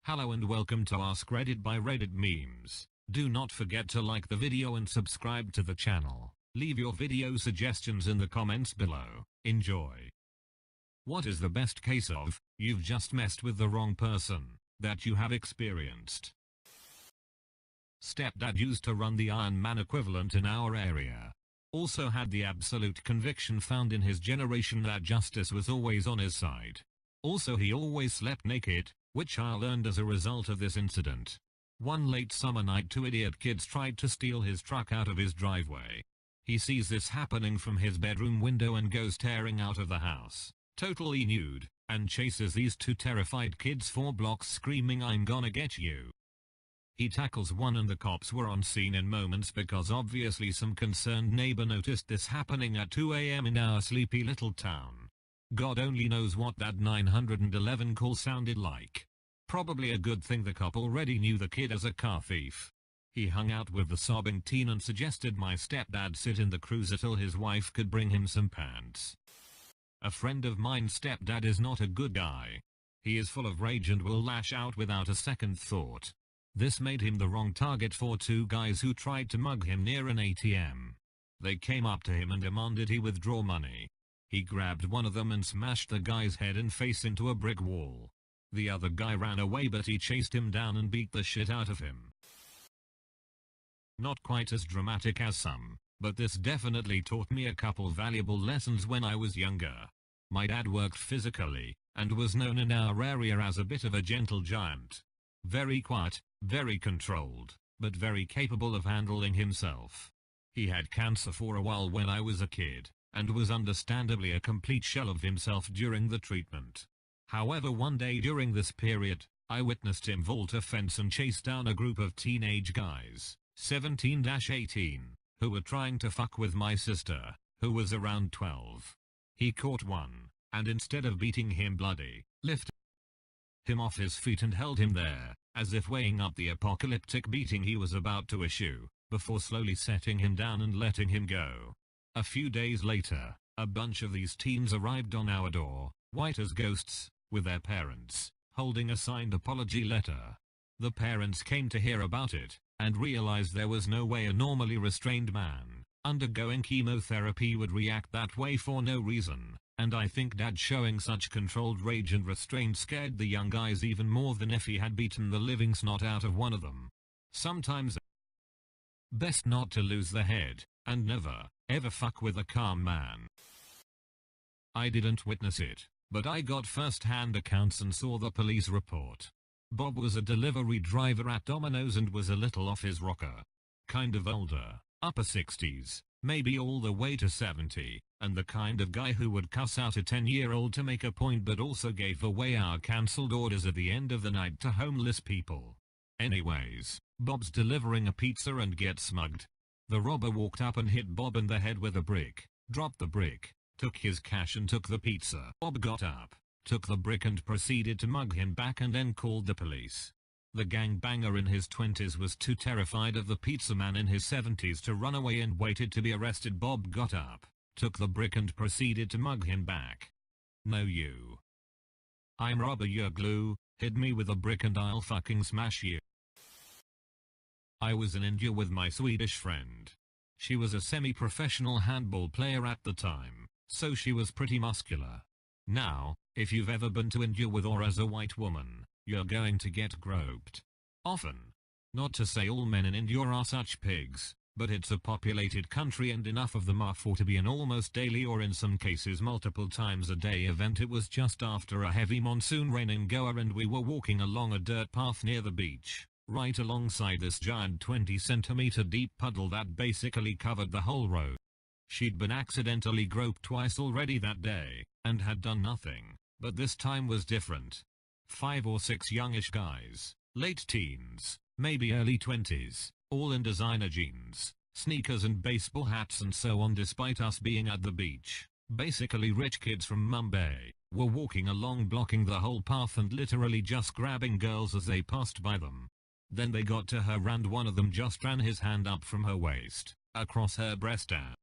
Hello and welcome to AskReddit by Reddit Memes. Do not forget to like the video and subscribe to the channel. Leave your video suggestions in the comments below. Enjoy. What is the best case of, you've just messed with the wrong person, that you have experienced? Stepdad used to run the Iron Man equivalent in our area. Also had the absolute conviction found in his generation that justice was always on his side. Also he always slept naked, which I learned as a result of this incident. One late summer night, two idiot kids tried to steal his truck out of his driveway. He sees this happening from his bedroom window and goes tearing out of the house, totally nude, and chases these two terrified kids 4 blocks screaming, "I'm gonna get you." He tackles one and the cops were on scene in moments because obviously some concerned neighbor noticed this happening at 2 AM in our sleepy little town. God only knows what that 911 call sounded like. Probably a good thing the cop already knew the kid as a car thief. He hung out with the sobbing teen and suggested my stepdad sit in the cruiser till his wife could bring him some pants. A friend of mine's stepdad is not a good guy. He is full of rage and will lash out without a second thought. This made him the wrong target for 2 guys who tried to mug him near an ATM. They came up to him and demanded he withdraw money. He grabbed one of them and smashed the guy's head and face into a brick wall. The other guy ran away, but he chased him down and beat the shit out of him. Not quite as dramatic as some, but this definitely taught me a couple valuable lessons when I was younger. My dad worked physically, and was known in our area as a bit of a gentle giant. Very quiet, very controlled, but very capable of handling himself. He had cancer for a while when I was a kid, and was understandably a complete shell of himself during the treatment. However, one day during this period, I witnessed him vault a fence and chase down a group of teenage guys, 17-18, who were trying to fuck with my sister, who was around 12. He caught one, and instead of beating him bloody, lifted him off his feet and held him there, as if weighing up the apocalyptic beating he was about to issue, before slowly setting him down and letting him go. A few days later, a bunch of these teens arrived on our door, white as ghosts, with their parents, holding a signed apology letter. The parents came to hear about it, and realized there was no way a normally restrained man, undergoing chemotherapy, would react that way for no reason, and I think Dad showing such controlled rage and restraint scared the young guys even more than if he had beaten the living snot out of one of them. Sometimes best not to lose the head, and never, ever fuck with a calm man. I didn't witness it, but I got first-hand accounts and saw the police report. Bob was a delivery driver at Domino's and was a little off his rocker. Kind of older, upper 60s, maybe all the way to 70, and the kind of guy who would cuss out a 10-year-old to make a point but also gave away our cancelled orders at the end of the night to homeless people. Anyways, Bob's delivering a pizza and gets mugged. The robber walked up and hit Bob in the head with a brick, dropped the brick, took his cash and took the pizza. Bob got up, took the brick and proceeded to mug him back and then called the police. The gangbanger in his 20s was too terrified of the pizza man in his 70s to run away and waited to be arrested. Bob got up, took the brick and proceeded to mug him back. No, you. I'm robber, you're glue, hit me with a brick and I'll fucking smash you. I was in India with my Swedish friend. She was a semi-professional handball player at the time, so she was pretty muscular. Now, if you've ever been to India with or as a white woman, you're going to get groped. Often. Not to say all men in India are such pigs, but it's a populated country and enough of them are for to be an almost daily or in some cases multiple times a day event. It was just after a heavy monsoon rain in Goa and we were walking along a dirt path near the beach, right alongside this giant 20-centimeter deep puddle that basically covered the whole road. She'd been accidentally groped twice already that day, and had done nothing, but this time was different. 5 or 6 youngish guys, late teens, maybe early 20s, all in designer jeans, sneakers and baseball hats and so on. Despite us being at the beach, basically rich kids from Mumbai, were walking along blocking the whole path and literally just grabbing girls as they passed by them. Then they got to her and one of them just ran his hand up from her waist, across her breast and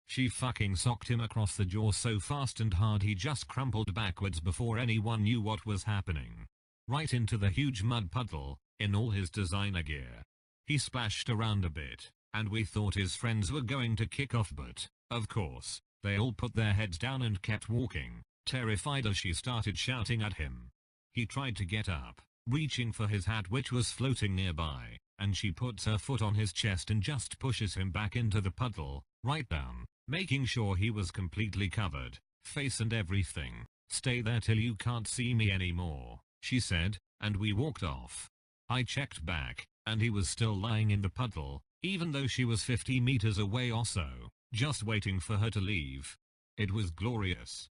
she fucking socked him across the jaw so fast and hard he just crumpled backwards before anyone knew what was happening. right into the huge mud puddle, in all his designer gear. He splashed around a bit, and we thought his friends were going to kick off, but, of course, they all put their heads down and kept walking, terrified as she started shouting at him. He tried to get up, reaching for his hat which was floating nearby, and she puts her foot on his chest and just pushes him back into the puddle, right down, making sure he was completely covered, face and everything. "Stay there till you can't see me anymore," she said, and we walked off. I checked back, and he was still lying in the puddle, even though she was 50 meters away or so, just waiting for her to leave. It was glorious.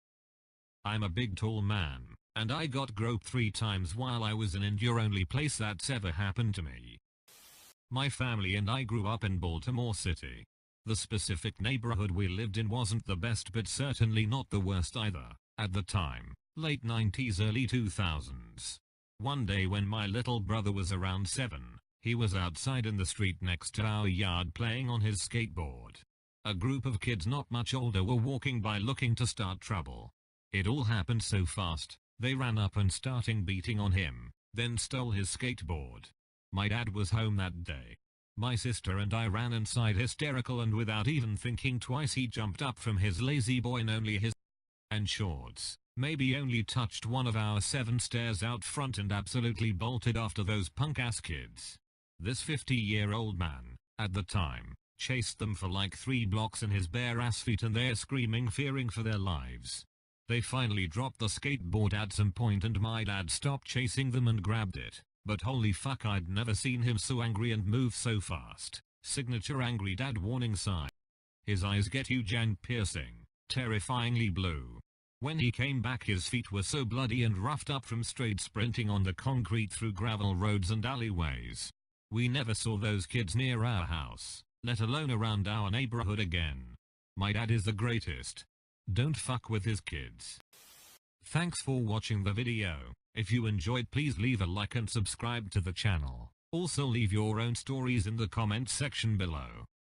I'm a big tall man, and I got groped 3 times while I was in India, only place that's ever happened to me. My family and I grew up in Baltimore City. The specific neighborhood we lived in wasn't the best, but certainly not the worst either, at the time, late 90s early 2000s. One day when my little brother was around 7, he was outside in the street next to our yard playing on his skateboard. A group of kids not much older were walking by looking to start trouble. It all happened so fast, they ran up and starting beating on him, then stole his skateboard. My dad was home that day. My sister and I ran inside hysterical, and without even thinking twice he jumped up from his lazy boy in only his and shorts, maybe only touched one of our 7 stairs out front, and absolutely bolted after those punk-ass kids. This 50-year-old man, at the time, chased them for like 3 blocks in his bare ass feet, and they're screaming, fearing for their lives. They finally dropped the skateboard at some point and my dad stopped chasing them and grabbed it, but holy fuck, I'd never seen him so angry and move so fast. Signature angry dad warning sign. His eyes get huge and piercing, terrifyingly blue. When he came back his feet were so bloody and roughed up from straight sprinting on the concrete through gravel roads and alleyways. We never saw those kids near our house, let alone around our neighborhood again. My dad is the greatest. Don't fuck with his kids. Thanks for watching the video. If you enjoyed, please leave a like and subscribe to the channel. Also leave your own stories in the comments section below.